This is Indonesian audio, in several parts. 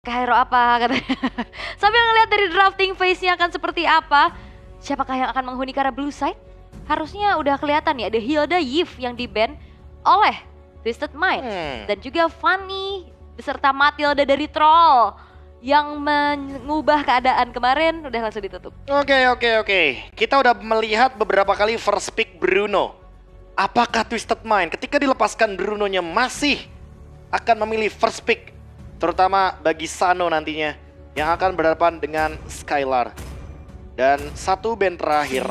Ke hero apa katanya. Sambil ngeliat dari drafting phase-nya akan seperti apa. Siapakah yang akan menghuni ke arah blue side? Harusnya udah kelihatan ya, ada Hilda Yves yang di-ban oleh Twisted Mind. Dan juga Fanny beserta Matilda dari Troll yang mengubah keadaan kemarin udah langsung ditutup. Oke. Kita udah melihat beberapa kali first pick Bruno. Apakah Twisted Mind ketika dilepaskan Brunonya masih akan memilih first pick? Terutama bagi Sano nantinya yang akan berhadapan dengan Skylar. Dan satu band terakhir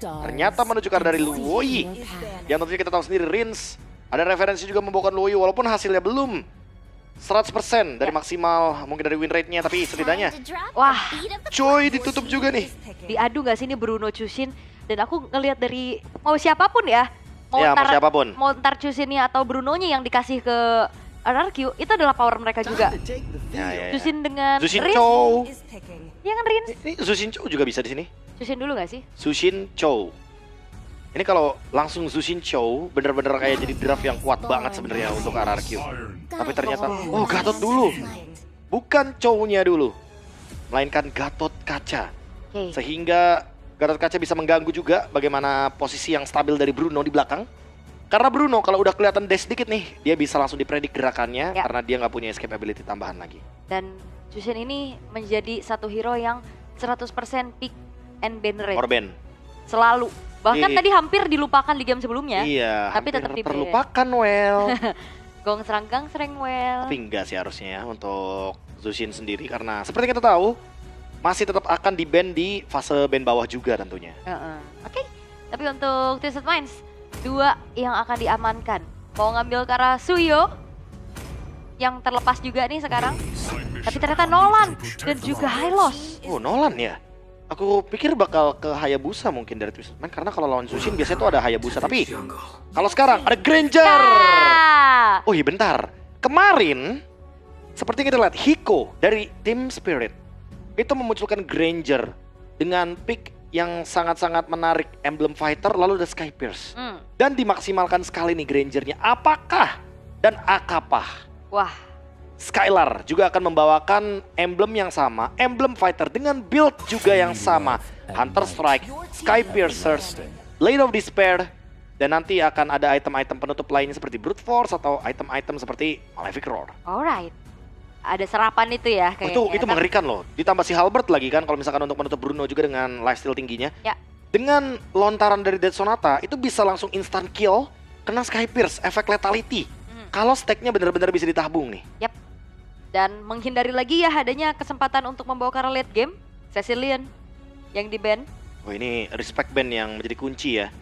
ternyata menunjukkan dari Luoyi. Yang tentunya kita tahu sendiri Rins ada referensi juga membawakan Luoyi walaupun hasilnya belum 100% dari maksimal mungkin dari win rate-nya, tapi setidaknya Wah, Choi ditutup juga nih. diadu gak sih ini Bruno Chushin? Dan aku ngelihat dari mau siapapun ya, Mau siapapun. mau ntar Chushinnya atau Brunonya yang dikasih ke RRQ, itu adalah power mereka juga. Ya. Chushin dengan Sushin Rins, Chow. ya kan Rins? Ini Sushin Chow juga bisa di sini. Chushin dulu gak sih? Sushin Chow. Ini kalau langsung Sushin Chow bener-bener kayak jadi draft yang kuat banget sebenarnya untuk RRQ. Tapi ternyata Gatot dulu. Bukan Chow-nya dulu. Melainkan Gatot Kaca. Oke. Sehingga Gatot Kaca bisa mengganggu juga bagaimana posisi yang stabil dari Bruno di belakang. Karena Bruno kalau udah kelihatan dash dikit nih, dia bisa langsung dipredik gerakannya karena dia nggak punya escape ability tambahan lagi. Dan Chushin ini menjadi satu hero yang 100% pick and ban rate. Orben. Selalu. Bahkan tadi hampir dilupakan di game sebelumnya. Iya, tapi tetap di terlupakan well. Gong seranggang sereng well. Tapi enggak sih harusnya ya untuk Zushin sendiri karena seperti kita tahu masih tetap akan di-ban di fase ban bawah juga tentunya. Oke. Tapi untuk Twisted Minds, 2 yang akan diamankan. Mau ngambil ke arah Suyo yang terlepas juga nih sekarang. Tapi ternyata Nolan dan juga Hylos. Oh, Nolan ya? Aku pikir bakal ke Hayabusa mungkin dari Twisted Mind karena kalau lawan Zushin biasanya tuh ada Hayabusa, tapi kalau sekarang ada Granger. Nah, Oh iya bentar, kemarin seperti kita lihat Hiko dari Team Spirit itu memunculkan Granger dengan pick yang sangat-sangat menarik, Emblem Fighter lalu ada Sky Pierce. Dan dimaksimalkan sekali nih Grangernya. Apakah dan akapah wah, Skylar juga akan membawakan emblem yang sama, Emblem Fighter dengan build juga yang sama, Hunter Strike, Sky Piercers, Blade of Despair, dan nanti akan ada item-item penutup lainnya seperti Brute Force atau item-item seperti Malefic Roar. alright. Ada serapan itu ya kayaknya. Itu mengerikan loh. Ditambah si Halbert lagi kan kalau misalkan untuk menutup Bruno juga dengan lifesteal tingginya. Ya. Dengan lontaran dari Dead Sonata itu bisa langsung instant kill, kena Sky Pierce, efek lethality. Kalau stacknya benar-benar bisa ditabung nih. Yap. Dan menghindari lagi ya adanya kesempatan untuk membawa ke arah late game, Cecilian yang di-ban. Oh ini respect band yang menjadi kunci ya.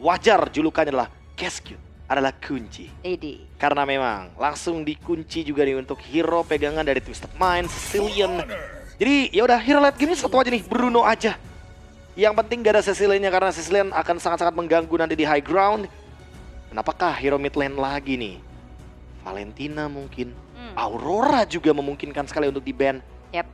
Wajar julukannya adalah Cascute adalah kunci. Karena memang langsung dikunci juga nih untuk hero pegangan dari Twisted Mind, Cecilian. Jadi ya udah hero late game-nya satu aja nih, Bruno aja. Yang penting gak ada Cecilian-nya karena Cecilian akan sangat-sangat mengganggu nanti di high ground. Dan apakah hero mid lane lagi nih? Valentina mungkin. Aurora juga memungkinkan sekali untuk di-ban.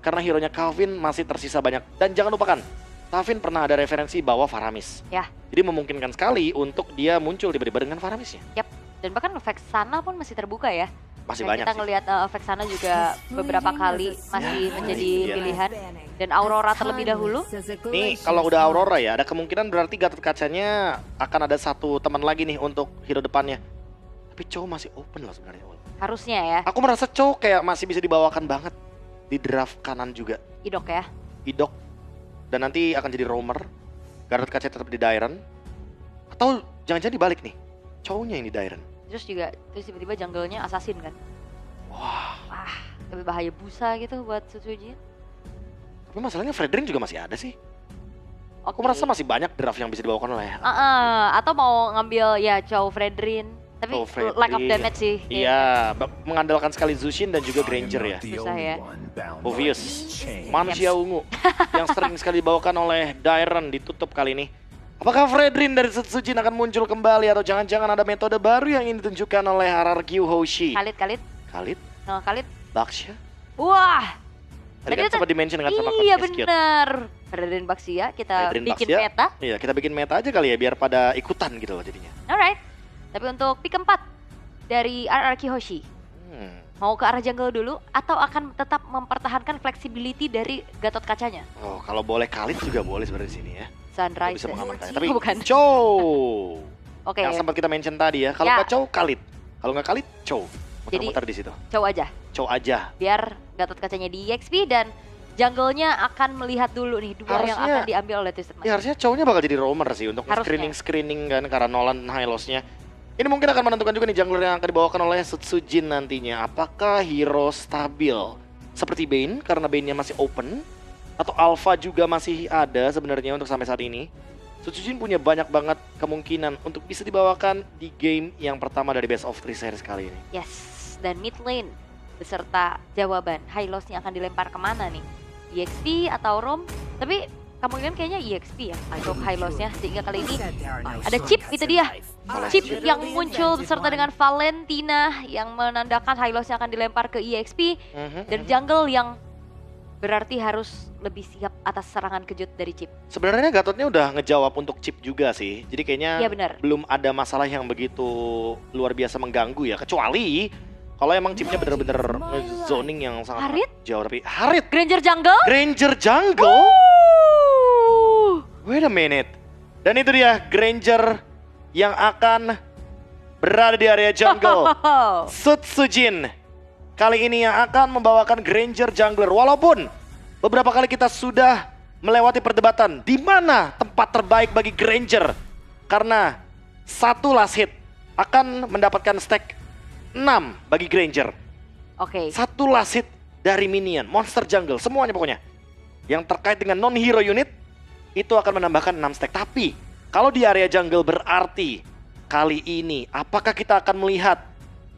Karena hero-nya Calvin masih tersisa banyak. Dan jangan lupakan, Calvin pernah ada referensi bawa Faramis. Ya. Jadi memungkinkan sekali untuk dia muncul tiba-tiba dengan Faramisnya. Dan bahkan efek sana pun masih terbuka ya. Masih Dan banyak kita sih. ngelihat efek sana juga beberapa kali masih menjadi pilihan. Dan Aurora terlebih dahulu. Nih kalau udah Aurora ya, ada kemungkinan berarti Gatot Kacanya akan ada satu teman lagi nih untuk hero depannya. Tapi Chow masih open loh sebenarnya. Harusnya ya. Aku merasa Chow kayak masih bisa dibawakan banget di draft kanan juga. Idok ya. Idok. Dan nanti akan jadi roamer. Gatot Kaca tetap di Dairen. Atau jangan-jangan dibalik nih. Chow-nya yang di Dairen. Terus tiba-tiba jungle-nya assassin kan. Wah. Lebih bahaya busa gitu buat Suzuji. Tapi masalahnya Fredrin juga masih ada sih. Aku merasa masih banyak draft yang bisa dibawakan oleh. Atau mau ngambil ya Chow Fredrin. Tapi lack of damage sih. Iya, mengandalkan sekali Zushin dan juga Granger ya. Susah ya. Obvious. Manusia ungu yang sering sekali dibawakan oleh Dairen ditutup kali ini. Apakah Fredrin dari Setsujin akan muncul kembali atau jangan-jangan ada metode baru yang ingin ditunjukkan oleh RRQ Hoshi? Khalid. Baksha. Wah. Tadi kan sempat dimention kan sama Iya bener. Fredrin Baksha kita bikin meta. Iya kita bikin meta aja kali ya biar pada ikutan gitu loh jadinya. Alright. Tapi untuk pick 4 dari RRQ Hoshi. Mau ke arah jungle dulu atau akan tetap mempertahankan flexibility dari Gatot Kacanya? Oh, kalau boleh Khalid juga boleh sebenarnya di sini ya. Sunrise bisa mengamankan. Tapi bukan. Chow. Oke. Yang sempat kita mention tadi ya. Kalau nggak Chow, Khalid. Kalau nggak Khalid, Chow. Muter-muter di situ. Chow aja. Chow aja. Biar Gatot Kacanya di EXP dan jungle-nya akan melihat dulu nih dua yang akan diambil oleh Twisted Mind. Ya harusnya Chow-nya bakal jadi roamer sih untuk screening kan karena Nolan high loss-nya. Ini mungkin akan menentukan juga nih jungler yang akan dibawakan oleh Setsujin nantinya. Apakah hero stabil seperti Bane karena Bane-nya masih open, atau Alpha juga masih ada sebenarnya untuk sampai saat ini. Setsujin punya banyak banget kemungkinan untuk bisa dibawakan di game yang pertama dari Best of 3 series kali ini. Yes, dan mid lane beserta jawaban high loss-nya akan dilempar kemana nih? EXP atau Rom? Tapi kemungkinan kayaknya EXP ya untuk high loss-nya, sehingga kali ini ada chip, itu dia. Chip yang muncul beserta dengan Valentina yang menandakan high loss-nya akan dilempar ke EXP. Dan jungle yang berarti harus lebih siap atas serangan kejut dari chip. Sebenarnya Gatotnya udah ngejawab untuk chip juga sih. Jadi kayaknya belum ada masalah yang begitu luar biasa mengganggu ya. Kecuali kalau emang chipnya bener-bener zoning yang sangat jauh. Tapi Harit! Granger jungle? Granger jungle? Wait a minute. Dan itu dia Granger yang akan berada di area jungle. Setsujin kali ini yang akan membawakan Granger jungler. Walaupun beberapa kali kita sudah melewati perdebatan di mana tempat terbaik bagi Granger. Karena satu last hit akan mendapatkan stack 6 bagi Granger. Satu last hit dari minion, monster jungle, semuanya pokoknya. Yang terkait dengan non-hero unit itu akan menambahkan 6 stack. Tapi kalau di area jungle berarti kali ini apakah kita akan melihat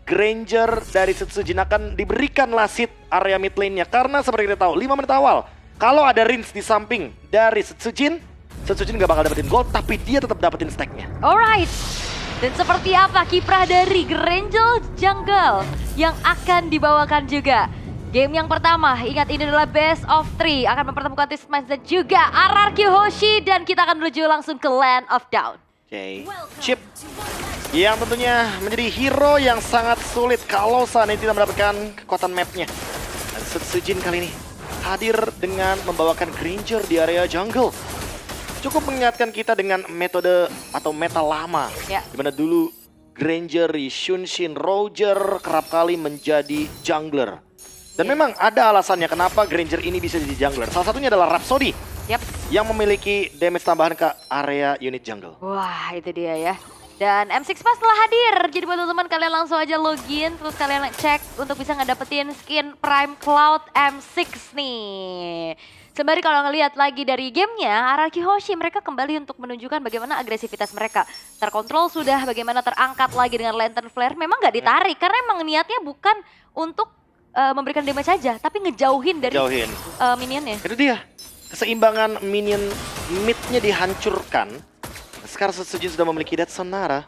Granger dari Setsujin akan diberikan last hit area mid lane-nya. Karena seperti kita tahu 5 menit awal kalau ada Rinse di samping dari Setsujin gak bakal dapetin gold, tapi dia tetap dapetin stack-nya. Alright. Dan seperti apa kiprah dari Granger jungle yang akan dibawakan juga? Game yang pertama, ingat ini adalah best of 3, akan mempertemukan Twisted Minds dan juga RRQ Hoshi, dan kita akan menuju langsung ke Land of Dawn. Chip yang tentunya menjadi hero yang sangat sulit kalau seandainya tidak mendapatkan kekuatan mapnya. Dan Setsujin kali ini hadir dengan membawakan Granger di area jungle. Cukup mengingatkan kita dengan metode atau meta lama. Dimana dulu Granger, Shunshin, Roger kerap kali menjadi jungler. Dan memang ada alasannya kenapa Granger ini bisa jadi jungler. Salah satunya adalah Rhapsody yang memiliki damage tambahan ke area unit jungle. Wah, itu dia ya. Dan M6 Pass telah hadir. Jadi buat teman-teman kalian langsung aja login, terus kalian cek untuk bisa ngedapetin skin Prime Cloud M6 nih. Sembari kalau ngelihat lagi dari gamenya, RRQ Hoshi mereka kembali untuk menunjukkan bagaimana agresivitas mereka. Terkontrol sudah, bagaimana terangkat lagi dengan Lantern Flare. Memang nggak ditarik, karena emang niatnya bukan untuk memberikan damage saja, tapi ngejauhin dari minionnya. Itu dia, keseimbangan minion mid-nya dihancurkan. Sekarang Setsujin sudah memiliki Death Sonara.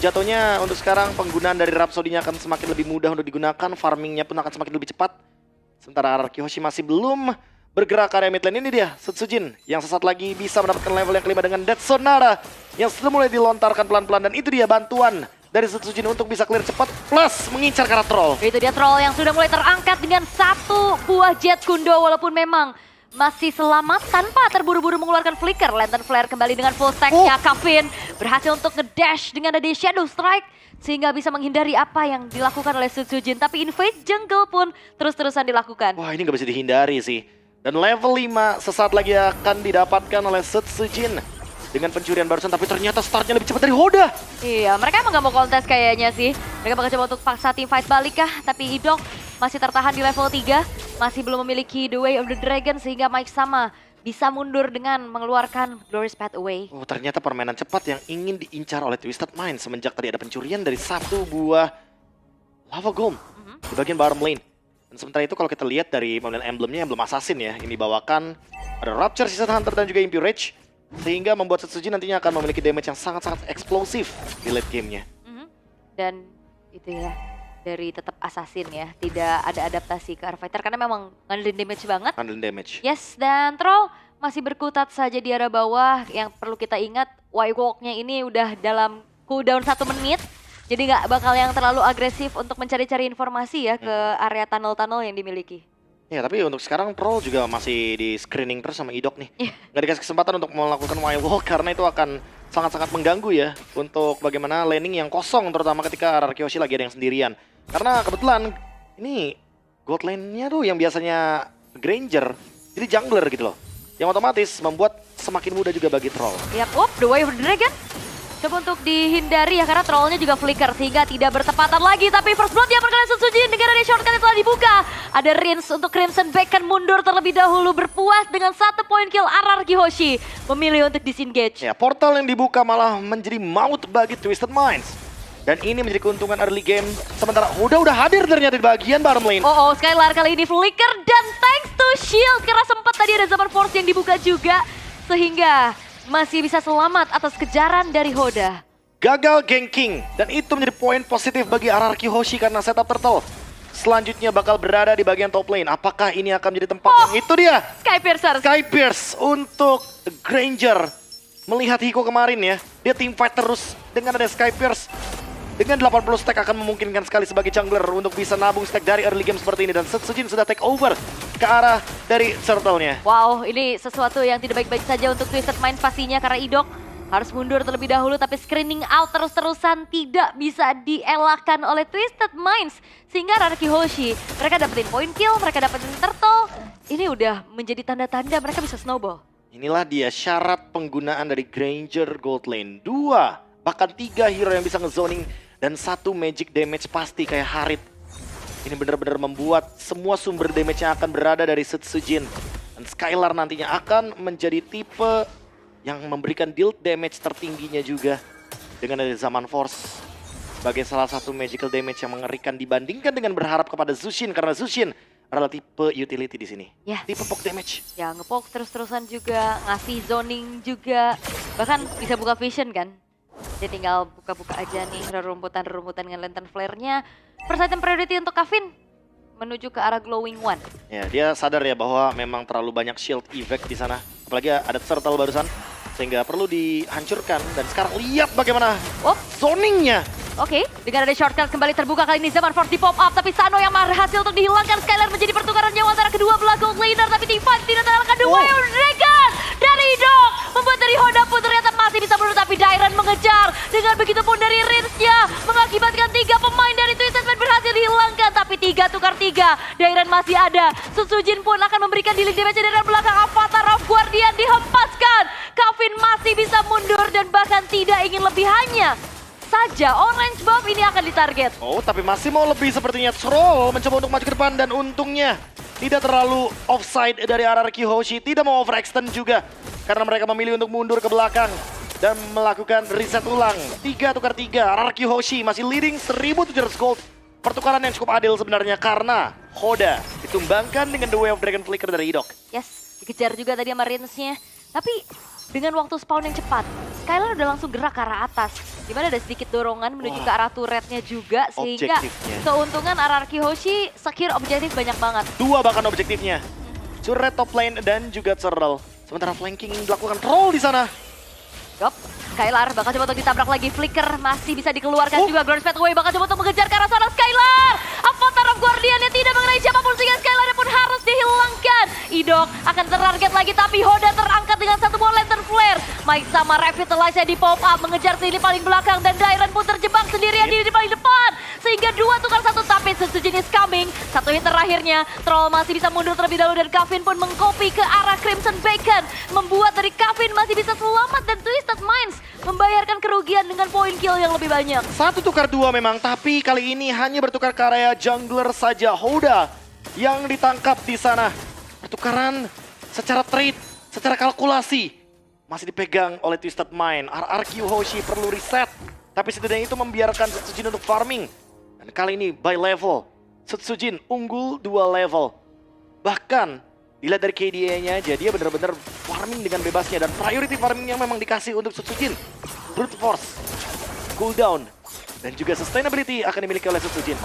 Jatuhnya untuk sekarang penggunaan dari Rhapsody-nya akan semakin lebih mudah untuk digunakan, farmingnya pun akan semakin lebih cepat. Sementara RRQ Hoshi masih belum bergerak ke area mid lane. Ini dia Setsujin yang sesaat lagi bisa mendapatkan level yang kelima dengan Death Sonara yang sudah mulai dilontarkan pelan-pelan, dan itu dia bantuan dari Setsujin untuk bisa clear cepat plus mengincar ke arah troll. Itu dia troll yang sudah mulai terangkat dengan satu buah jet kundo, walaupun memang masih selamat tanpa terburu-buru mengeluarkan flicker. Lantern Flare kembali dengan full stack-nya. Kevin berhasil untuk ngedash dengan ada Shadow Strike sehingga bisa menghindari apa yang dilakukan oleh Setsujin. Tapi invade jungle pun terus-terusan dilakukan. Wah, ini gak bisa dihindari sih. Dan level 5 sesaat lagi akan didapatkan oleh Setsujin dengan pencurian barusan, tapi ternyata startnya lebih cepat dari Hoda. Iya, mereka emang gak mau kontes kayaknya sih. Mereka bakal coba untuk paksa tim fight balik kah, tapi Idok masih tertahan di level 3, masih belum memiliki The Way of the Dragon, sehingga Mike Sama bisa mundur dengan mengeluarkan Glorious Path Away. Oh, ternyata permainan cepat yang ingin diincar oleh Twisted Mind semenjak tadi ada pencurian dari satu buah Lava Golem di bagian bottom lane. Dan sementara itu kalau kita lihat dari pemilihan emblemnya, emblem assassin ya, ini bawakan ada Rapture, Season Hunter, dan juga Impure Rage, sehingga membuat Setsujin nantinya akan memiliki damage yang sangat-sangat eksplosif di late gamenya. Dan itu ya, dari tetap assassin ya, tidak ada adaptasi ke arah fighter karena memang ngandelin damage banget. Ngandelin damage. Yes, dan troll masih berkutat saja di arah bawah. Yang perlu kita ingat, Y-Walk-nya ini udah dalam cooldown 1 menit. Jadi nggak bakal yang terlalu agresif untuk mencari-cari informasi ya ke area tunnel-tunnel yang dimiliki. Ya tapi untuk sekarang Troll juga masih di screening terus sama Idok nih. Nggak dikasih kesempatan untuk melakukan wild walk karena itu akan sangat-sangat mengganggu ya untuk bagaimana laning yang kosong terutama ketika RRQ Hoshi lagi ada yang sendirian. Karena kebetulan ini gold lane-nya tuh yang biasanya Granger jadi jungler gitu loh. Yang otomatis membuat semakin mudah juga bagi Troll. Yap, The Way of the Dragon. Coba untuk dihindari ya karena trollnya juga flicker sehingga tidak bertepatan lagi. Tapi first blood yang berkalian Sutsujin dengan ada shortcut yang telah dibuka. Ada Rins untuk Crimson Bacon mundur terlebih dahulu berpuas dengan 1 poin kill RRQ Hoshi. Memilih untuk disengage. Ya, portal yang dibuka malah menjadi maut bagi Twisted Minds. Dan ini menjadi keuntungan early game. Sementara Hoda udah hadir ternyata di bagian bottom lane. Skylar kali ini flicker dan thanks to shield. Karena sempat tadi ada Zaman Force yang dibuka juga. Sehingga masih bisa selamat atas kejaran dari Hoda. Gagal ganking dan itu menjadi poin positif bagi RRQ Hoshi karena setup turtle. Selanjutnya bakal berada di bagian top lane. Apakah ini akan menjadi tempat yang itu dia? Sky Pierce untuk Granger. Melihat Hiko kemarin ya, dia team fight terus dengan ada Sky Pierce. Dengan 80 stack akan memungkinkan sekali sebagai jungler untuk bisa nabung stack dari early game seperti ini. Dan Sutsujin sudah take over ke arah dari turtle-nya. Wow, ini sesuatu yang tidak baik-baik saja untuk Twisted Minds pastinya karena Idok harus mundur terlebih dahulu. Tapi screening out terus-terusan tidak bisa dielakkan oleh Twisted Minds. Sehingga RRQ Hoshi, mereka dapetin point kill, mereka dapetin turtle. Ini udah menjadi tanda-tanda mereka bisa snowball. Inilah dia syarat penggunaan dari Granger Gold Lane. 2, bahkan 3 hero yang bisa ngezoning dan 1 magic damage pasti kayak Harit. Ini benar-benar membuat semua sumber damage yang akan berada dari Sutsujin. Dan Skylar nantinya akan menjadi tipe yang memberikan deal damage tertingginya juga. Dengan ada Zaman Force sebagai salah satu magical damage yang mengerikan dibandingkan dengan berharap kepada Zushin. Karena Zushin adalah tipe utility di sini. Ya. Tipe poke damage. Ya, ngepoke terus-terusan juga, ngasih zoning juga. Bahkan bisa buka vision kan. Dia tinggal buka-buka aja nih rerumputan-rerumputan dengan lantern flare-nya. First item priority untuk Kavin menuju ke arah glowing one. Ya, dia sadar ya bahwa memang terlalu banyak shield effect di sana. Apalagi ada turtle barusan sehingga perlu dihancurkan dan sekarang lihat bagaimana zoningnya. Oke, dengan ada shortcut kembali terbuka kali ini Zaman Force di pop up tapi Sano yang berhasil untuk dihilangkan. Skylar menjadi pertukaran nyawa antara kedua belah gold laner tapi T5 tidak terkalahkan. The Way of Dragon dari Idok membuat dari Hoda pun ternyata masih bisa mundur tapi Dairon mengejar. Dengan begitu pun dari Rinsnya mengakibatkan 3 pemain dari Twisted Minds berhasil dihilangkan tapi 3 tukar 3. Dairon masih ada. Sutsujin pun akan memberikan dealing damage dari belakang. Avatar of Guardian dihempaskan. Kavin masih bisa mundur dan bahkan tidak ingin lebih hanya saja orange buff ini akan ditarget. Tapi masih mau lebih sepertinya. Troll mencoba untuk maju ke depan dan untungnya tidak terlalu offside dari RRQ Hoshi. Tidak mau overextend juga karena mereka memilih untuk mundur ke belakang dan melakukan reset ulang. 3 tukar 3. RRQ Hoshi masih leading 1.700 gold. Pertukaran yang cukup adil sebenarnya karena Hoda ditumbangkan dengan The Way of Dragon Flicker dari Idok. Yes, dikejar juga tadi sama Rinsnya. Tapi dengan waktu spawn yang cepat, Skylar udah langsung gerak ke arah atas. Dimana ada sedikit dorongan menuju ke arah turretnya juga. Sehingga keuntungan RRQ Hoshi secure objektif banyak banget. 2 bahkan objektifnya. Turret top lane dan juga turtle. Sementara flanking dilakukan Troll di sana. Skylar bakal coba untuk ditabrak lagi. Flicker masih bisa dikeluarkan juga. Glorious Pathway bakal coba untuk mengejar ke arah sana Skylar. Avatar of Guardian yang tidak mengenai siapapun sehingga Skylar pun harus dihilangkan. Idok akan tertarget lagi tapi Hoda terangkat dengan 1 buah lantern flare. Mike sama Revitalize di pop up mengejar ke lini paling belakang dan Dairon pun terjebak sendirian di lini paling depan. Sehingga 2 tukar 1 tapi Sutsujin is coming. 1 hit terakhirnya Troll masih bisa mundur terlebih dahulu dan Kavin pun mengcopy ke arah Crimson Bacon. Membuat dari Kavin masih bisa selamat dan Twisted Minds membayarkan kerugian dengan poin kill yang lebih banyak. 1 tukar 2 memang, tapi kali ini hanya bertukar ke area jungler saja. Hoda yang ditangkap di sana. Pertukaran secara trade, secara kalkulasi masih dipegang oleh Twisted Mind. RRQ Hoshi perlu reset, tapi setidaknya itu membiarkan Sutsujin untuk farming. Dan kali ini by level, Sutsujin unggul 2 level. Bahkan dilihat dari KDA-nya aja, dia benar-benar farming dengan bebasnya. Dan priority farming yang memang dikasih untuk Sutsujin. Brute Force, cooldown, dan juga sustainability akan dimiliki oleh Sutsujin.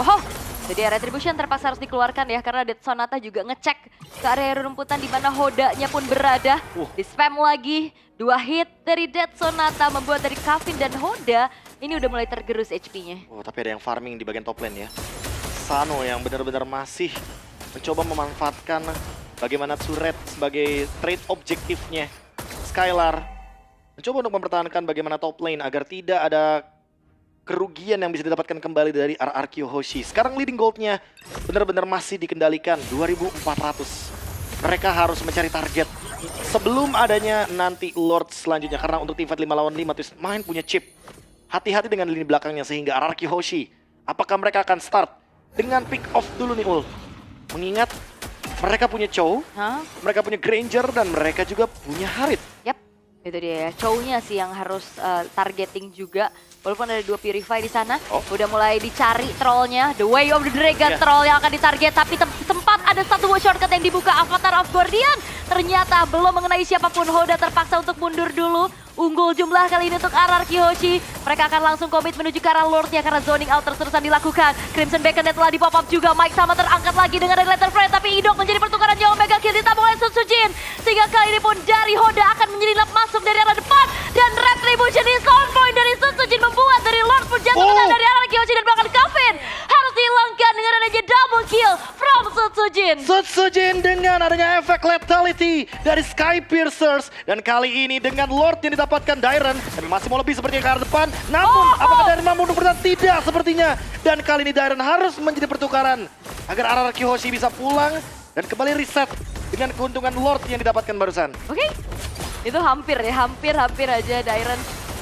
Jadi Retribution terpaksa harus dikeluarkan ya, karena Death Sonata juga ngecek ke area rumputan di mana Hodanya pun berada. Di spam lagi, 2 hit dari Death Sonata membuat dari Kavin dan Hoda Ini udah mulai tergerus HP-nya. Oh, tapi ada yang farming di bagian top lane ya. Sano yang benar-benar masih mencoba memanfaatkan bagaimana turret sebagai trade objektifnya. Skylar mencoba untuk mempertahankan bagaimana top lane agar tidak ada kerugian yang bisa didapatkan kembali dari RRQ Hoshi. Sekarang leading goldnya benar-benar masih dikendalikan 2400. Mereka harus mencari target sebelum adanya nanti Lord selanjutnya. Karena untuk teamfight 5 lawan 5 Twist Mind punya chip. Hati-hati dengan lini belakangnya sehingga RRQ Hoshi. Apakah mereka akan start dengan pick off dulu nih Ul? Mengingat mereka punya Chow, mereka punya Granger, dan mereka juga punya Harit. Yap, itu dia ya. Chow-nya sih yang harus targeting juga. Walaupun ada 2 Purify di sana, udah mulai dicari trollnya. The Way of the Dragon troll yang akan ditarget. Tapi sempat ada satu shortcut yang dibuka, Avatar of Guardian. Ternyata belum mengenai siapapun, Hoda terpaksa untuk mundur dulu. Unggul jumlah kali ini untuk RRQ Hoshi. Mereka akan langsung komit menuju ke arah Lordnya karena zoning out terus-terusan dilakukan. Crimson Beacon telah di pop up juga. Mike sama terangkat lagi dengan Letter Friend. Tapi Idok menjadi pertukaran jauh mega kill ditabung oleh Sutsujin. Sehingga kali ini pun dari Hoda akan menyelinap masuk dari arah depan. Dan Retribution is on point dari Sutsujin membuat dari Lord pun jatuh dari RRQ Hoshi dan bahkan Kevin harus dihilangkan dengan adanya double kill from Sutsujin. Sutsujin dengan adanya efek lethality dari Sky Piercers. Dan kali ini dengan Lord yang dapatkan Dairon, tapi masih mau lebih sepertinya ke arah depan. Namun, apakah Dairon mampu untuk bertahan? Tidak sepertinya. Dan kali ini Dairon harus menjadi pertukaran agar RRQ Hoshi bisa pulang dan kembali reset dengan keuntungan Lord yang didapatkan barusan. Oke, itu hampir ya, hampir aja Dairon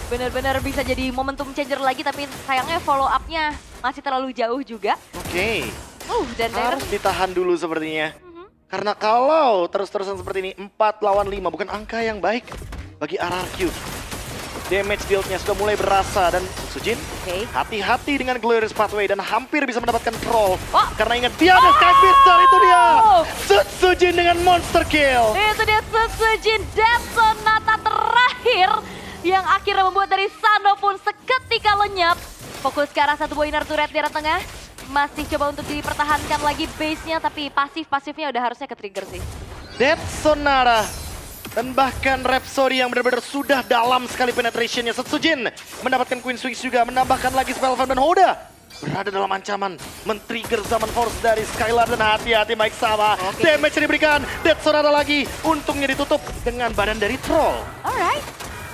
benar-benar bisa jadi momentum changer lagi, tapi sayangnya follow up-nya masih terlalu jauh juga. Oke. Dan Dairon harus ditahan dulu sepertinya. Karena kalau terus-terusan seperti ini, 4 lawan 5 bukan angka yang baik bagi RRQ. Damage deal-nya sudah mulai berasa dan Sutsujin hati-hati dengan Glorious Pathway dan hampir bisa mendapatkan troll. Karena ingat dia ada Sky Piercer, itu dia. Sutsujin dengan monster kill. Itu dia Sutsujin, Death Sonata terakhir yang akhirnya membuat dari Sano pun seketika lenyap. Fokus ke arah satu buah inner turret di arah tengah. Masih coba untuk dipertahankan lagi base-nya, tapi pasifnya udah harusnya ke-trigger sih. Death Sonata dan bahkan Rhapsody yang benar-benar sudah dalam sekali penetrationnya. Sutsujin mendapatkan Queen Switch juga, menambahkan lagi Spell Fan dan Hoda berada dalam ancaman men-trigger Zaman Force dari Skylar. Dan hati-hati Mike sama. Damage yang diberikan, Death Sonata lagi. Untungnya ditutup dengan badan dari Troll. Alright.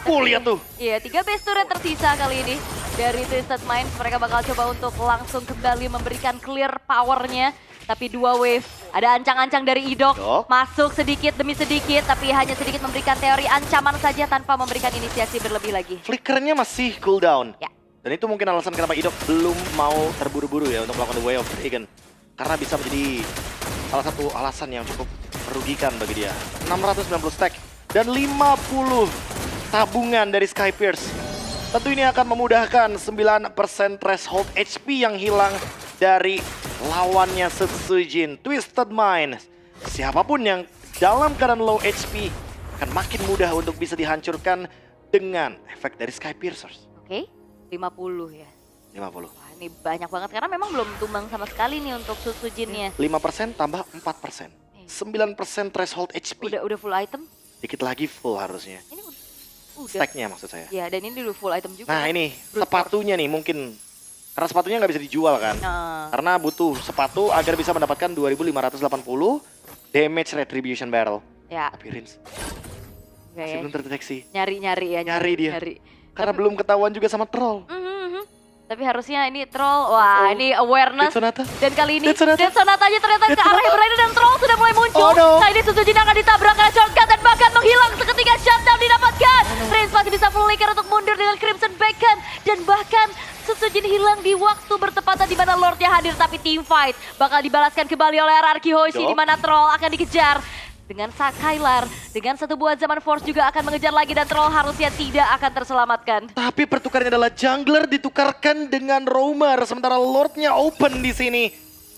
Lihat tuh. Iya, 3 base turret tersisa kali ini dari Twisted Minds. Mereka bakal coba untuk langsung kembali memberikan clear powernya. Tapi 2 wave, ada ancang-ancang dari Idok, masuk sedikit demi sedikit, tapi hanya sedikit memberikan teori ancaman saja tanpa memberikan inisiasi berlebih lagi. Flickernya masih cooldown. Ya. Dan itu mungkin alasan kenapa Idok belum mau terburu-buru ya untuk melakukan The Way of Dragon. Karena bisa menjadi salah satu alasan yang cukup merugikan bagi dia. 690 stack dan 50 tabungan dari Sky Pierce. Tentu ini akan memudahkan 9% threshold HP yang hilang dari lawannya Sutsujin. Twisted Mind, siapapun yang dalam keadaan low HP akan makin mudah untuk bisa dihancurkan dengan efek dari Sky Piercers. 50 ya. 50. Wah, ini banyak banget karena memang belum tumbang sama sekali nih untuk Sutsujinnya. 5% tambah 4%. 9% threshold HP. Udah full item? Dikit lagi full harusnya. Ini udah. Stacknya maksud saya. Ya, dan ini udah full item juga. Nah ini sepatunya nih mungkin. Karena sepatunya nggak bisa dijual kan. Karena butuh sepatu agar bisa mendapatkan 2580 damage retribution barrel. Ya. Tapi Rins masih belum terdeteksi. Nyari ya. Nyari dia. Karena belum ketahuan juga sama troll. Tapi harusnya ini troll, wah ini awareness. Dan kali ini Death Sonata-nya ternyata ke arah yang berlain dan troll sudah mulai muncul. Kali ini Sutsujin akan ditabrak karena shortcut dan bahkan menghilang seketika shutdown didapatkan. Reigns masih bisa flicker untuk mundur dengan Crimson Beacon. Dan bahkan Sutsujin hilang di waktu bertepatan di mana Lordnya hadir, tapi team fight bakal dibalaskan kembali oleh RRQ Hoshi di mana troll akan dikejar. Dengan Skylar, dengan satu buah Zaman Force juga akan mengejar lagi dan troll harusnya tidak akan terselamatkan. Tapi pertukarannya adalah jungler ditukarkan dengan roamer, sementara Lordnya open di sini.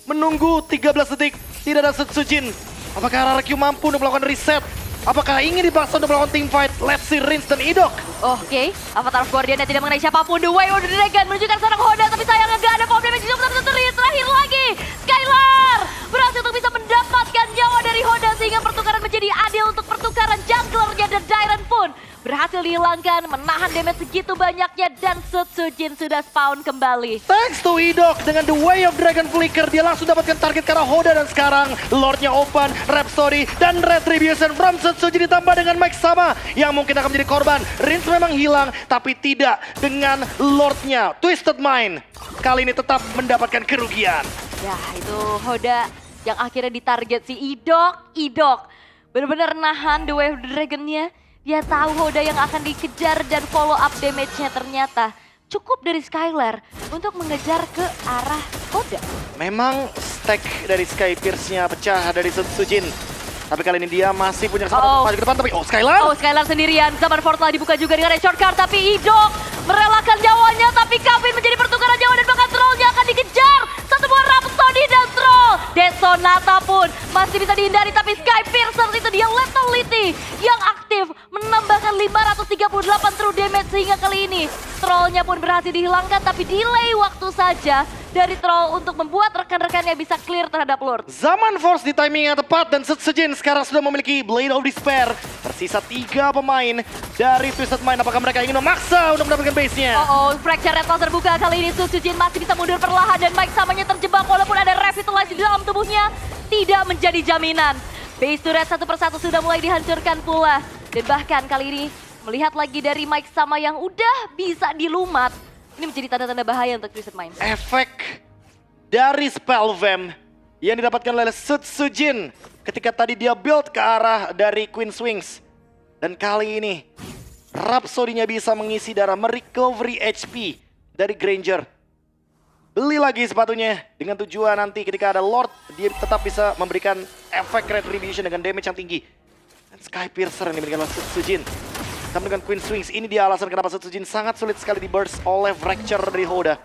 Menunggu 13 detik, tidak ada Sutsujin. Apakah RRQ mampu untuk melakukan reset? Apakah ingin dipaksa untuk melakukan team fight? Let's see Rins dan Idok. Oke, Avatar of Guardian yang tidak mengenai siapapun. The Way of the Dragon menunjukkan seorang Hoda, tapi sayangnya gak ada pop damage. Terakhir lagi, Skylar berhasil untuk bisa mendapatkan nyawa dari Hoda sehingga pertukaran menjadi adil untuk pertukaran junglernya, dan Dairon pun berhasil berhasil dihilangkan, menahan damage segitu banyaknya, dan Setsujin sudah spawn kembali. Thanks to Idok dengan The Way of Dragon Flicker, dia langsung dapatkan target ke arah Hoda, dan sekarang Lordnya open, Rhapsody, dan Retribution from Setsujin ditambah dengan Mike Sama yang mungkin akan menjadi korban. Rinse memang hilang, tapi tidak dengan Lordnya. Twisted Mind kali ini tetap mendapatkan kerugian. Ya, itu Hoda yang akhirnya ditarget si Idok. Benar-benar nahan The Way of the Dragon-nya. Dia tahu Hoda yang akan dikejar dan follow up damage-nya ternyata cukup dari Skylar untuk mengejar ke arah Hoda. Memang stack dari Sky Pierce-nya pecah dari Setsujin. Tapi kali ini dia masih punya kesempatan maju ke depan, tapi Skylar! Skylar sendirian, zaman Fortla dibuka juga dengan shortcut, tapi Idok merelakan nyawanya, tapi Kevin menjadi pertukaran nyawa dan bahkan trollnya akan dikejar. Satu buah Rhapsody dan troll. Desonata pun masih bisa dihindari, tapi Sky Piercer itu dia lethality yang aktif menambahkan 538 true damage sehingga kali ini trollnya pun berhasil dihilangkan, tapi delay waktu saja dari troll untuk membuat rekan-rekannya bisa clear terhadap Lord. Zaman Force di timing yang tepat dan Setsujin sekarang sudah memiliki Blade of Despair. Tersisa 3 pemain dari Twisted Mind. Apakah mereka ingin memaksa untuk mendapatkan base-nya? Fracture Red Pulse terbuka. Kali ini Setsujin masih bisa mundur perlahan dan Mike Samanya terjebak walaupun ada Revitalize di dalam tubuhnya. Tidak menjadi jaminan. Base turret satu persatu sudah mulai dihancurkan pula. Dan bahkan kali ini melihat lagi dari Mike Sama yang udah bisa dilumat. Ini menjadi tanda-tanda bahaya untuk Twisted Mind. Efek dari Spell Vamp yang didapatkan oleh Setsujin ketika tadi dia build ke arah dari Queen's Wings. Dan kali ini Rhapsody-nya bisa mengisi darah, merecovery HP dari Granger. Beli lagi sepatunya dengan tujuan nanti ketika ada Lord, dia tetap bisa memberikan efek Retribution dengan damage yang tinggi. Dan Sky Piercer yang diberikan oleh Setsujin. Sama dengan Queen's Wings, ini dia alasan kenapa Setsujin sangat sulit sekali di burst oleh Fracture dari Hoda.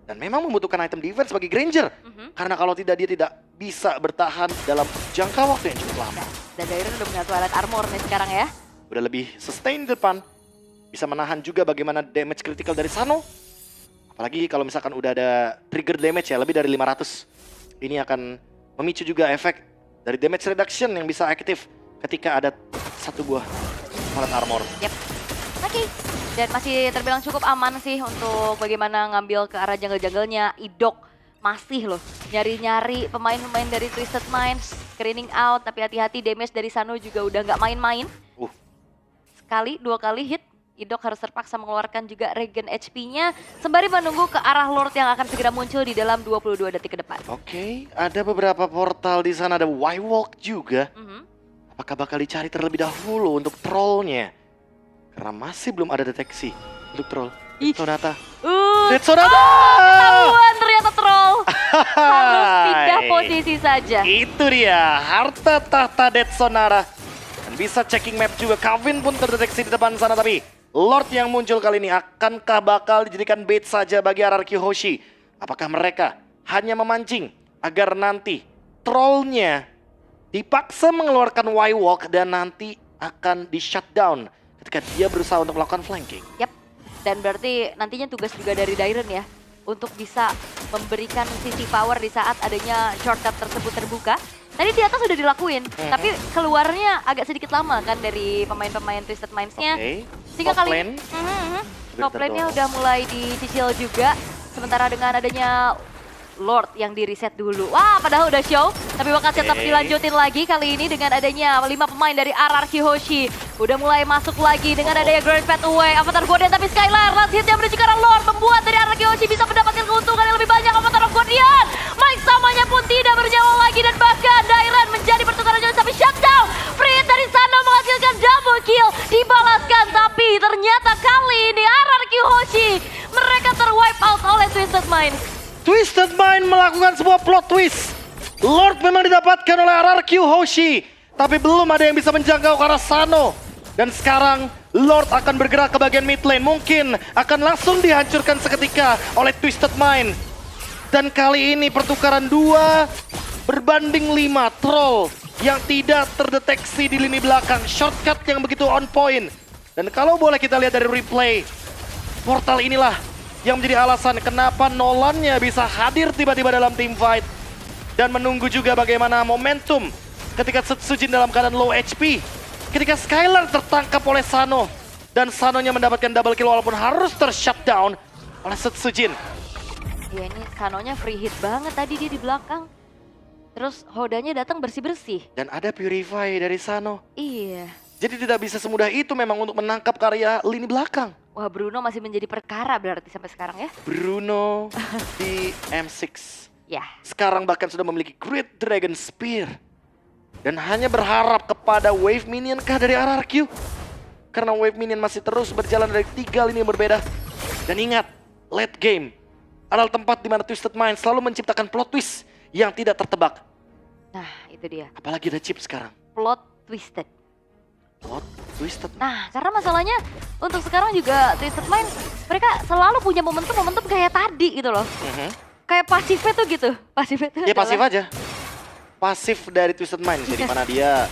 Dan memang membutuhkan item defense bagi Granger. Karena kalau tidak, dia tidak bisa bertahan dalam jangka waktu yang cukup lama. Dan Dairon udah punya Twilight Armor nih sekarang ya. Udah lebih sustain di depan. Bisa menahan juga bagaimana damage critical dari Sano. Apalagi kalau misalkan udah ada trigger damage ya, lebih dari 500. Ini akan memicu juga efek dari damage reduction yang bisa aktif ketika ada satu buah Twilight Armor. Yep. Oke. Dan masih terbilang cukup aman sih untuk bagaimana ngambil ke arah jungle-jungle-nya. Idok masih loh nyari-nyari pemain-pemain dari Twisted Minds, screening out, tapi hati-hati damage dari Sano juga udah nggak main-main. Sekali, 2 kali hit, Idok harus terpaksa mengeluarkan juga regen HP-nya sembari menunggu ke arah Lord yang akan segera muncul di dalam 22 detik ke depan. Oke, ada beberapa portal di sana, ada Y-Walk juga. Apakah bakal dicari terlebih dahulu untuk trollnya? Karena masih belum ada deteksi untuk troll. Sonata. Sonata! Ketahuan ternyata troll. Harus pindah posisi saja. Itu dia, harta tahta Dead Sonara. Dan bisa checking map juga, Kevin pun terdeteksi di depan sana. Tapi Lord yang muncul kali ini akankah bakal dijadikan bait saja bagi RRQ Hoshi? Apakah mereka hanya memancing agar nanti trollnya dipaksa mengeluarkan Y-Walk dan nanti akan di shutdown ketika dia berusaha untuk melakukan flanking? Yap, dan berarti nantinya tugas juga dari Dairon ya untuk bisa memberikan sisi power di saat adanya shortcut tersebut terbuka. Tadi di atas sudah dilakuin, tapi keluarnya agak sedikit lama kan dari pemain-pemain Twisted Minds-nya. Sehingga top kali lane. Top lane-nya udah mulai dicicil juga. Sementara dengan adanya Lord yang di reset dulu. Wah, padahal udah show, tapi bakal tetap dilanjutin lagi kali ini dengan adanya 5 pemain dari RRQ Hoshi. Udah mulai masuk lagi dengan adanya Grand Fat Away, Avatar Guardian, tapi Skylar last hit yang menuju ke arah Lord membuat dari RRQ Hoshi bisa mendapatkan keuntungan yang lebih banyak. Avatar of Guardian, Mike Samanya pun tidak bernyawa lagi dan bahkan Dairon menjadi pertukaran jauh tapi shutdown. Free hit dari Sano menghasilkan double kill, dibalaskan tapi ternyata kali ini RRQ Hoshi mereka terwipe out oleh Twisted Mind. Twisted Mind melakukan sebuah plot twist. Lord memang didapatkan oleh RRQ Hoshi, tapi belum ada yang bisa menjangkau ke arah Sano. Dan sekarang Lord akan bergerak ke bagian mid lane. Mungkin akan langsung dihancurkan seketika oleh Twisted Mind. Dan kali ini pertukaran 2 berbanding 5 troll yang tidak terdeteksi di lini belakang. Shortcut yang begitu on point. Dan kalau boleh kita lihat dari replay, portal inilah yang menjadi alasan kenapa Nolannya bisa hadir tiba-tiba dalam team fight. Dan menunggu juga bagaimana momentum ketika Setsujin dalam keadaan low HP. Ketika Skylar tertangkap oleh Sano. Dan Sanonya mendapatkan double kill walaupun harus ter-shutdown oleh Setsujin. Ya ini Sanonya free hit banget tadi dia di belakang. Terus Hodanya datang bersih-bersih. Dan ada Purify dari Sano. Iya. Jadi tidak bisa semudah itu memang untuk menangkap karya lini belakang. Wah, Bruno masih menjadi perkara berarti sampai sekarang ya. Bruno di M6. Ya. Sekarang bahkan sudah memiliki Great Dragon Spear. Dan hanya berharap kepada Wave Minion kah dari RRQ? Karena Wave Minion masih terus berjalan dari 3 lini yang berbeda. Dan ingat, late game adalah tempat di mana Twisted Mind selalu menciptakan plot twist yang tidak tertebak. Nah, itu dia. Apalagi ada chip sekarang. Plot twisted. Plot twisted. Nah, karena masalahnya untuk sekarang juga Twisted Mind mereka selalu punya momentum kayak tadi gitu loh. Kayak pasifnya tuh gitu. Pasifnya tuh Ya pasif aja. Pasif dari Twisted Mind. Jadi mana dia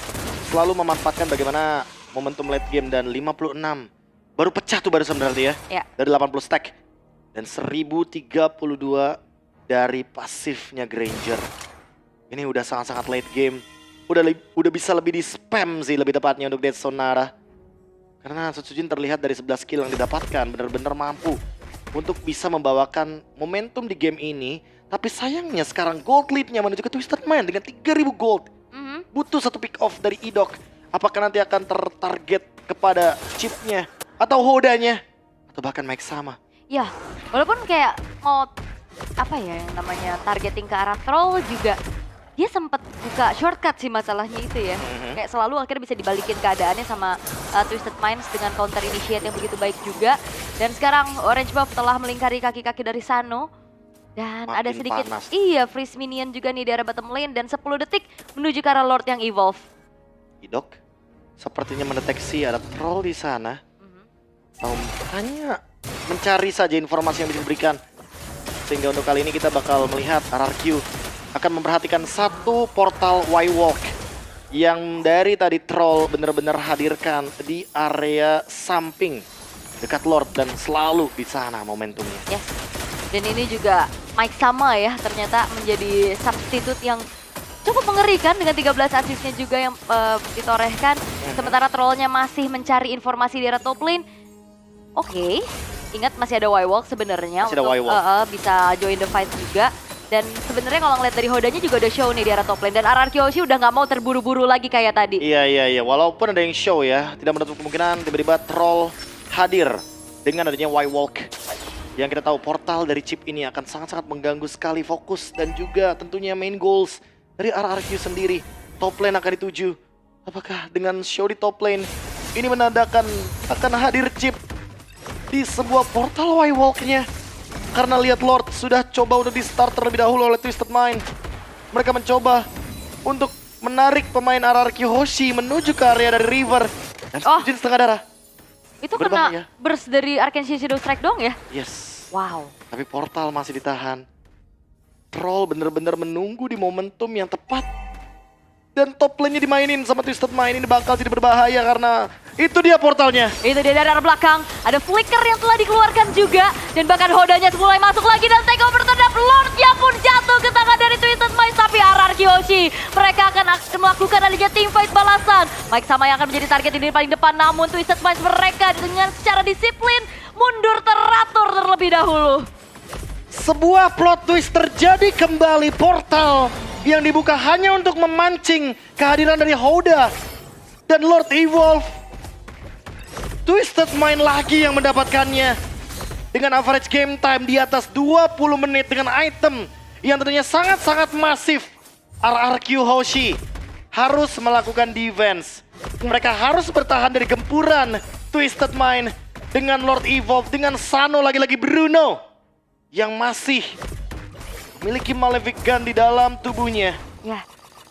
selalu memanfaatkan bagaimana momentum late game dan 56. Baru pecah tuh barusan berarti ya. Dari 80 stack. Dan 1032 dari pasifnya Granger. Ini udah sangat-sangat late game. Udah bisa lebih di spam sih lebih tepatnya untuk Dead Sonara. Karena Setsujin terlihat dari 11 kill yang didapatkan benar-benar mampu untuk bisa membawakan momentum di game ini. Tapi sayangnya sekarang gold lead-nya menuju ke Twisted Mind dengan 3000 gold. Butuh satu pick off dari Idok. Apakah nanti akan tertarget kepada chipnya atau Hodanya atau bahkan Mike sama? Ya, walaupun kayak mau apa ya yang namanya targeting ke arah troll juga. Dia sempat buka shortcut sih masalahnya itu ya. Kayak selalu akhirnya bisa dibalikin keadaannya sama Twisted Minds dengan counter initiate yang begitu baik juga. Dan sekarang Orange Buff telah melingkari kaki-kaki dari Sano. Dan makin ada sedikit, panas. freeze minion juga nih di arah bottom lane. Dan 10 detik menuju ke arah Lord yang evolve. Idok sepertinya mendeteksi ada troll di sana. Hanya mencari saja informasi yang bisa diberikan. Sehingga untuk kali ini kita bakal melihat RRQ akan memperhatikan satu portal Y-Walk yang dari tadi troll benar-benar hadirkan di area samping dekat Lord dan selalu di sana momentumnya. Yes. Dan ini juga Mike sama ya ternyata menjadi substitute yang cukup mengerikan dengan 13 asisnya juga yang ditorehkan. Sementara trollnya masih mencari informasi di area top lane. Oke, ingat masih ada Y-Walk sebenarnya untuk bisa join the fight juga. Dan sebenarnya kalau ngeliat dari Hodanya juga udah show nih di arah top lane. Dan RRQ Hoshi udah nggak mau terburu-buru lagi kayak tadi. Iya. Walaupun ada yang show ya, tidak menutup kemungkinan tiba-tiba troll hadir dengan adanya Y-Walk. Yang kita tahu portal dari chip ini akan sangat-sangat mengganggu sekali fokus dan juga tentunya main goals dari RRQ sendiri. Top lane akan dituju. Apakah dengan show di top lane ini menandakan akan hadir chip di sebuah portal Y-Walk-nya? Karena lihat Lord sudah coba untuk di start terlebih dahulu oleh Twisted Mind. Mereka mencoba untuk menarik pemain RRQ Hoshi menuju ke area dari River. Dan Setsujin setengah darah. Itu kena burst dari Arcane Shadow Strike dong ya? Yes. Wow. Tapi portal masih ditahan. Troll bener-bener menunggu di momentum yang tepat. Dan top lane-nya dimainin sama Twisted Mind. Ini bakal jadi berbahaya karena itu dia portalnya. Itu dia dari arah belakang. Ada flicker yang telah dikeluarkan juga. Dan bahkan Hodanya mulai masuk lagi dan take over terhadap Lordnya pun jatuh ke tangan dari Twisted Mind. Tapi RRQ Hoshi mereka akan melakukan adanya teamfight balasan. Mike sama yang akan menjadi target ini paling depan. Namun Twisted Mind mereka dengan secara disiplin mundur teratur terlebih dahulu. Sebuah plot twist terjadi kembali, portal yang dibuka hanya untuk memancing kehadiran dari Hoda dan Lord Evolve. Twisted Mind lagi yang mendapatkannya dengan average game time di atas 20 menit dengan item yang tentunya sangat-sangat masif. RRQ Hoshi harus melakukan defense. Mereka harus bertahan dari gempuran Twisted Mind dengan Lord Evolve, dengan Sano, lagi-lagi Bruno yang masih memiliki Malefic Gun di dalam tubuhnya. Ya,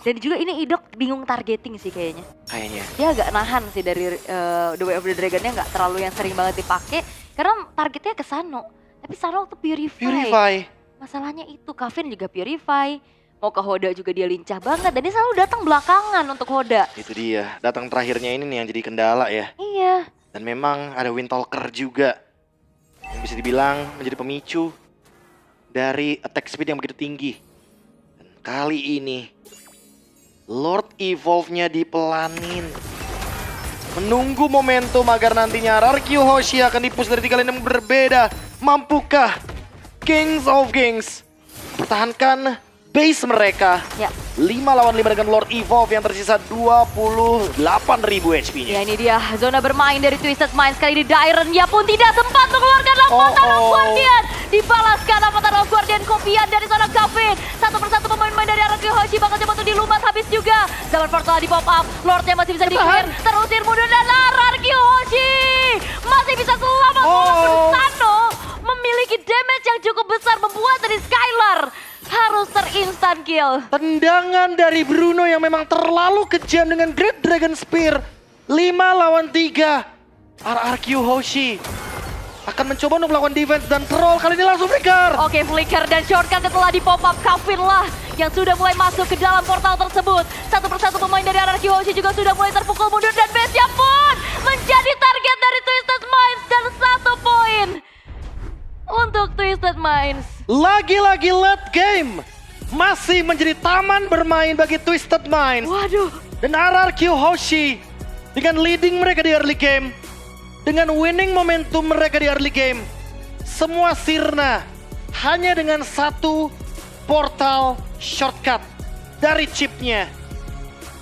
dan juga ini Idok bingung targeting sih kayaknya. Dia agak nahan sih dari The Way of the Dragon-nya, nggak terlalu yang sering banget dipakai. Karena targetnya ke Sano. Tapi Sano tuh Purify. Masalahnya itu, Kavin juga Purify. Mau ke Hoda juga dia lincah banget. Dan dia selalu datang belakangan untuk Hoda. Itu dia, datang terakhirnya ini nih yang jadi kendala ya. Iya. Dan memang ada Windtalker juga. Yang bisa dibilang menjadi pemicu dari attack speed yang begitu tinggi. Dan kali ini Lord Evolve-nya dipelanin. menunggu momentum agar nantinya RRQ Hoshi akan dipush dari 3 lane yang berbeda. Mampukah Kings of Kings pertahankan base mereka? Ya. 5 lawan 5 dengan Lord Evolve yang tersisa 28.000 HP-nya. Ya, ini dia zona bermain dari Twisted Minds. Kali ini Dairen ya pun tidak sempat mengeluarkan Avatar of Guardian. Dibalaskan Avatar of Guardian kopian dari seorang Gavin. Satu persatu pemain-pemain dari RRQ Hoshi bakal coba untuk dilumat habis juga. Zaman portal di pop up, Lordnya masih bisa di-clear. Terusir mundur dan RRQ Hoshi masih bisa selamat walaupun Sano memiliki damage yang cukup besar membuat dari Skylar harus terinstan kill. Tendangan dari Bruno yang memang terlalu kejam dengan Great Dragon Spear. 5 lawan 3. RRQ Hoshi akan mencoba untuk melakukan defense dan troll. Kali ini langsung flicker. Oke, flicker dan shortcut setelah di pop up. Kavin lah yang sudah mulai masuk ke dalam portal tersebut. Satu persatu pemain dari RRQ Hoshi juga sudah mulai terpukul mundur. Dan base-nya pun menjadi target dari Twisted Minds. Dan 1 poin untuk Twisted Minds. Lagi-lagi late game masih menjadi taman bermain bagi Twisted Minds. Waduh. Dan RRQ Hoshi dengan leading mereka di early game, dengan winning momentum mereka di early game, semua sirna hanya dengan 1 portal shortcut dari chipnya.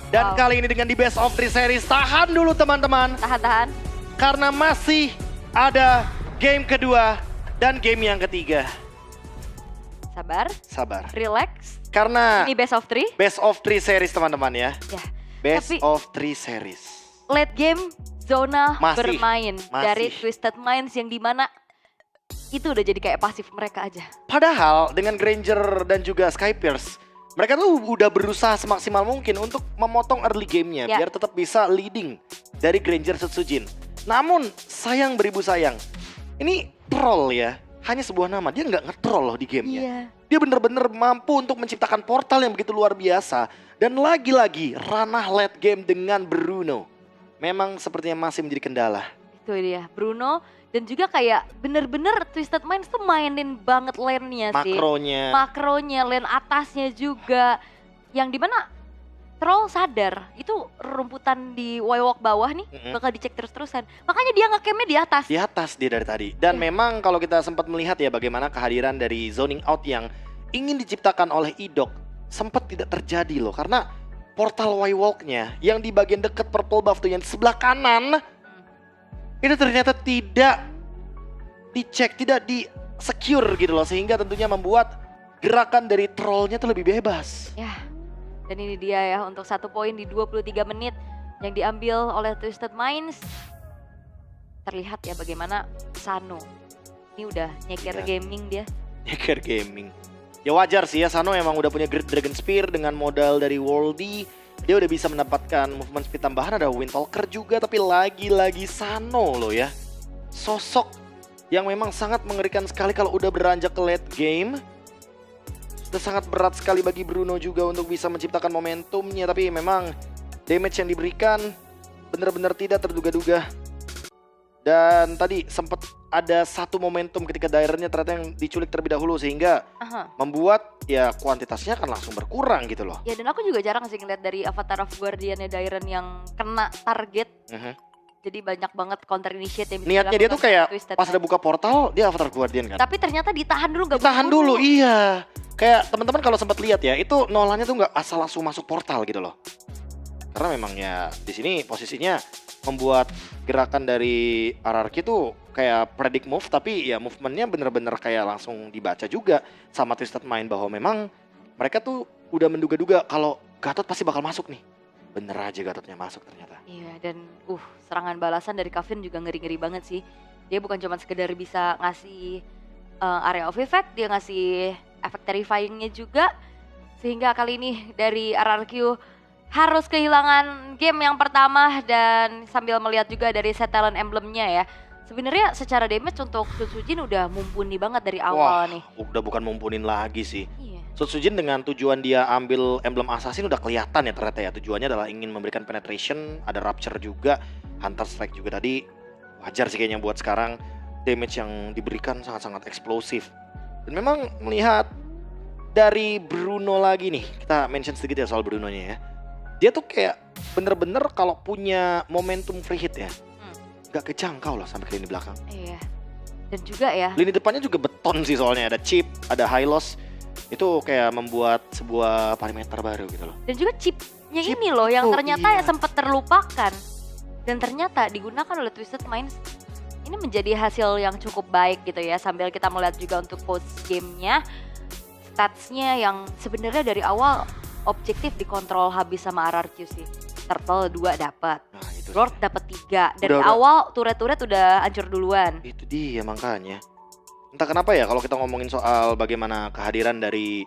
Dan kali ini dengan di best of 3 series, tahan dulu teman-teman. Tahan. Karena masih ada game kedua dan game yang ketiga. Sabar. Relax. Karena ini best of 3. Best of 3 series teman-teman ya. Best tapi of 3 series. Late game zona Masih. bermain dari Twisted Minds yang dimana itu udah jadi kayak pasif mereka aja. Padahal dengan Granger dan juga Skypierce, mereka tuh udah berusaha semaksimal mungkin untuk memotong early gamenya biar tetap bisa leading dari Granger Setsujin. Namun sayang beribu sayang, ini troll ya. Hanya sebuah nama, dia nggak nge-troll loh di gamenya. Dia bener-bener mampu untuk menciptakan portal yang begitu luar biasa. Dan lagi-lagi ranah late game dengan Bruno memang sepertinya masih menjadi kendala. Itu dia, Bruno dan juga kayak bener-bener Twisted Minds tuh mainin banget lane-nya sih. Makronya, lane atasnya juga. Yang dimana Troll sadar itu rumputan di Y-Walk bawah nih bakal dicek terus-terusan. Makanya dia nge-campnya di atas. Di atas dia dari tadi. Dan memang kalau kita sempat melihat ya bagaimana kehadiran dari zoning out yang ingin diciptakan oleh Idok sempat tidak terjadi loh. Karena portal Y-Walk-nya yang di bagian dekat purple buff tuh yang di sebelah kanan itu ternyata tidak dicek, tidak di secure gitu loh. Sehingga tentunya membuat gerakan dari trollnya tuh lebih bebas. Ya. Dan ini dia ya untuk 1 poin di 23 menit yang diambil oleh Twisted Minds. Terlihat ya bagaimana Sano ini udah nyeker gaming dia. Nyeker gaming. Ya wajar sih ya, Sano emang udah punya Great Dragon Spear dengan modal dari Worldy. Dia udah bisa mendapatkan movement speed tambahan, ada Windtalker juga. Tapi lagi-lagi Sano loh ya. Sosok yang memang sangat mengerikan sekali kalau udah beranjak ke late game. Itu sangat berat sekali bagi Bruno juga untuk bisa menciptakan momentumnya. Tapi memang damage yang diberikan benar-benar tidak terduga-duga. Dan tadi sempat ada 1 momentum ketika Dairennya ternyata yang diculik terlebih dahulu. Sehingga membuat ya kuantitasnya akan langsung berkurang gitu loh. Ya dan aku juga jarang sih ngeliat dari Avatar of Guardian-nya Dairen yang kena target. Jadi banyak banget counter initiate yang bisa niatnya dia tuh kayak pas ada buka portal dia Avatar Guardian kan. Tapi ternyata ditahan dulu, gak ditahan dulu, iya. Kayak teman-teman kalau sempat lihat ya, itu Nolannya tuh nggak asal langsung masuk portal gitu loh. Karena memang ya di sini posisinya membuat gerakan dari RRQ tuh kayak predict move, tapi ya movementnya bener-bener kayak langsung dibaca juga sama Twisted Mind bahwa memang mereka tuh udah menduga-duga kalau Gatot pasti bakal masuk nih. Bener aja Gatotnya masuk ternyata. Iya dan serangan balasan dari Kavin juga ngeri-ngeri banget sih. Dia bukan cuma sekedar bisa ngasih area of effect, dia ngasih efek terrifyingnya juga. Sehingga kali ini dari RRQ harus kehilangan game yang pertama. Dan sambil melihat juga dari set talent emblemnya ya. Sebenarnya secara damage untuk Setsujin udah mumpuni banget dari awal nih. Udah bukan mumpunin lagi sih. Iya. Setsujin dengan tujuan dia ambil emblem assassin udah kelihatan ya ternyata ya. Tujuannya adalah ingin memberikan penetration, ada rapture juga, hunter strike juga tadi. Wajar sih kayaknya buat sekarang damage yang diberikan sangat-sangat eksplosif. Dan memang melihat dari Bruno lagi nih, kita mention sedikit ya soal Brunonya ya. Dia tuh kayak bener-bener kalau punya momentum free hit ya, nggak kejangkau loh sampai ke lini belakang. Iya. Dan juga ya, lini depannya juga beton sih soalnya, ada chip, ada Hylos. Itu kayak membuat sebuah parameter baru gitu loh. Dan juga chipnya ini loh yang ternyata ya sempat terlupakan. Dan ternyata digunakan oleh Twisted Minds. Ini menjadi hasil yang cukup baik gitu ya. Sambil kita melihat juga untuk post gamenya, statsnya yang sebenarnya dari awal objektif dikontrol habis sama RRQ sih. Turtle 2 dapat, Lord dapat 3. Dari awal turret-turret udah hancur duluan. Itu dia makanya. Entah kenapa ya kalau kita ngomongin soal bagaimana kehadiran dari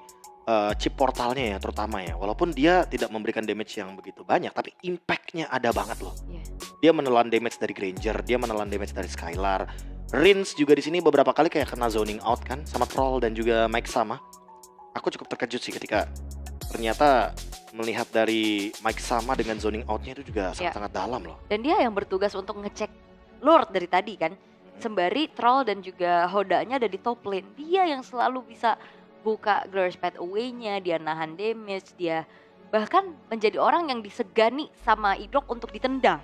chip portalnya ya terutama ya. Walaupun dia tidak memberikan damage yang begitu banyak, tapi impactnya ada banget loh. Dia menelan damage dari Granger, dia menelan damage dari Skylar. Rins juga di sini beberapa kali kayak kena zoning out kan sama Troll dan juga Mike Sama. Aku cukup terkejut sih ketika ternyata melihat dari Mike Sama dengan zoning outnya itu juga sangat dalam loh. Dan dia yang bertugas untuk ngecek Lord dari tadi kan. Sembari Troll dan juga Hodanya ada di top lane. Dia yang selalu bisa buka Glorious Path Away-nya, dia nahan damage, dia bahkan menjadi orang yang disegani sama Idok untuk ditendang.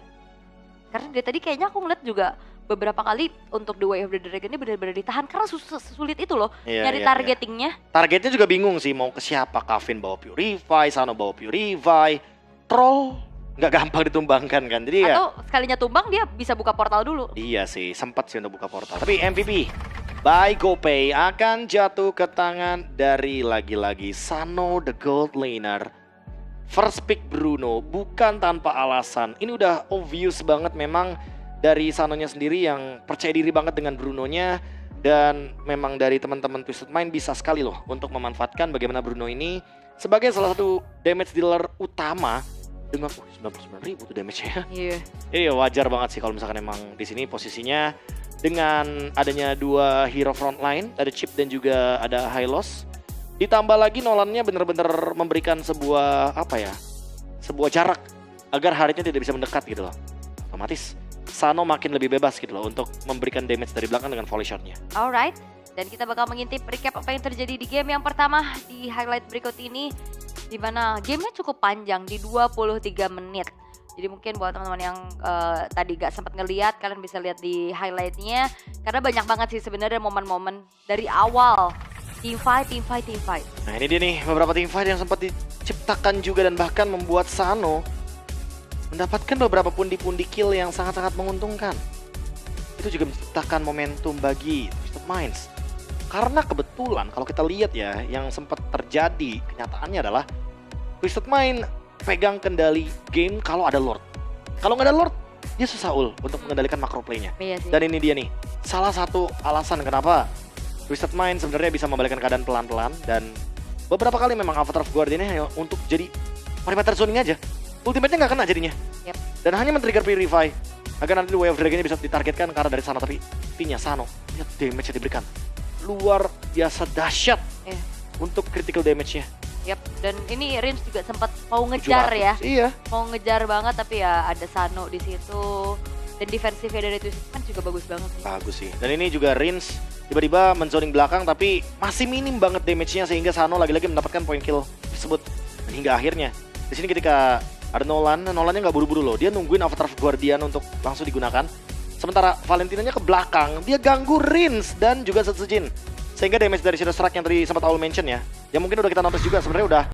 Karena dari tadi kayaknya aku ngeliat juga beberapa kali untuk The Way of the Dragon ini benar-benar ditahan karena sulit itu loh nyari targetingnya. Targetnya juga bingung sih mau ke siapa. Kavin bawa Purify, Sano bawa Purify, Troll nggak gampang ditumbangkan kan. Jadi atau sekalinya tumbang dia bisa buka portal dulu. Iya sih, sempat sih untuk buka portal. Tapi MVP by GoPay akan jatuh ke tangan dari lagi-lagi Sano the Gold Laner. First pick Bruno bukan tanpa alasan. Ini udah obvious banget memang dari Sanonya sendiri yang percaya diri banget dengan Brunonya. Dan memang dari teman-teman Twisted Mind bisa sekali loh untuk memanfaatkan bagaimana Bruno ini sebagai salah satu damage dealer utama dengan 99.000 tuh damage-nya. Iya. Jadi wajar banget sih kalau misalkan emang di sini posisinya dengan adanya dua hero frontline, ada Chip dan juga ada Hylos. Ditambah lagi Nolannya bener-bener memberikan sebuah sebuah jarak agar Harithnya tidak bisa mendekat gitu loh. Otomatis Sano makin lebih bebas gitu loh untuk memberikan damage dari belakang dengan volley shot-nya. Alright, dan kita bakal mengintip recap apa yang terjadi di game yang pertama di highlight berikut ini. Dimana gamenya cukup panjang di 23 menit. Jadi mungkin buat teman-teman yang tadi gak sempat ngeliat, kalian bisa lihat di highlightnya. Karena banyak banget sih sebenarnya momen-momen dari awal. Team fight. Nah ini dia nih beberapa team fight yang sempat diciptakan juga dan bahkan membuat Sano mendapatkan beberapa pundi-pundi kill yang sangat-sangat menguntungkan. Itu juga menciptakan momentum bagi Twisted Minds. Karena kebetulan kalau kita lihat ya, yang sempat terjadi kenyataannya adalah Twisted Mind pegang kendali game kalau ada Lord. Kalau nggak ada Lord, dia susah untuk mengendalikan macro play-nya. Dan ini dia nih, salah satu alasan kenapa Twisted Mind sebenarnya bisa membalikkan keadaan pelan-pelan. Dan beberapa kali memang Avatar of Guardian-nya untuk jadi perimeter zoning aja. Ultimate-nya nggak kena jadinya. Dan hanya men-trigger Purify agar nanti Way of Dragon-nya bisa ditargetkan karena dari sana. Tapi intinya Sano, lihat damage yang diberikan luar biasa dahsyat untuk critical damage-nya. Dan ini Rins juga sempat mau ngejar 700, ya. Iya. Mau ngejar banget tapi ya ada Sano di situ. Dan defensifnya dari Twisted Mind juga bagus banget sih. Bagus sih. Dan ini juga Rins tiba-tiba menzoning belakang tapi masih minim banget damage-nya sehingga Sano lagi-lagi mendapatkan point kill tersebut. Dan hingga akhirnya di sini ketika ada Nolannya nggak buru-buru loh. Dia nungguin Avatar of Guardian untuk langsung digunakan. Sementara Valentinanya ke belakang, dia ganggu Rins dan juga Setsujin. Sehingga damage dari Shadow Strike yang tadi sempat Aul mention ya. Yang mungkin udah kita notice juga sebenarnya udah